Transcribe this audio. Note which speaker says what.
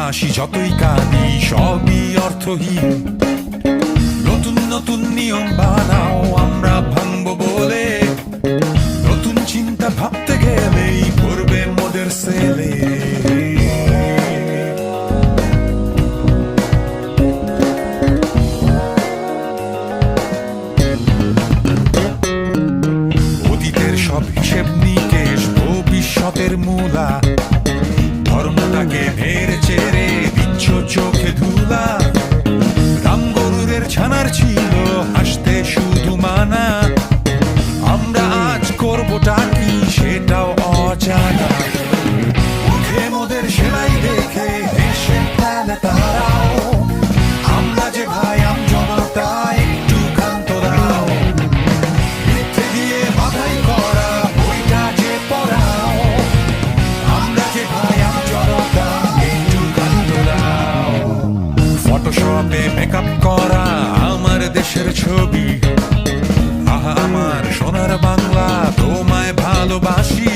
Speaker 1: হাসি যতই কাঁদি সবই অর্থহীন। নতুন নতুন নিয়ম বানাও আমরা ভাঙবো বলে, নতুন চিন্তা ভাবতে গেলেই পড়বে মোদের সেলে। অতীতের সব হিসেব নিকেশ ভবিষ্যতের মূলা, ধর্মটাকে নেড়ে চেড়ে দিচ্ছ চোখে ধুলা। রাম গরুরের ছানার ছিল হাসতে শুধু মানা, আমরা আজ করবোটা কি সেটাও অজানা। মুখে মোদের সেলাই দেখে হেসে ফেলে তারাও, আমরা যে ভাই আমজনতা একটু ক্ষান্ত দাও। মিথ্যে দিয়ে বাধাই করা বইটা যে পড়াও, আমরা যে ভাই আমজনতা একটু ক্ষান্ত দাও। ফটোশপে মেকআপ করা আমার দেশের ছবি, আহা আমার সোনার বাংলা তোমায় ভালোবাসি।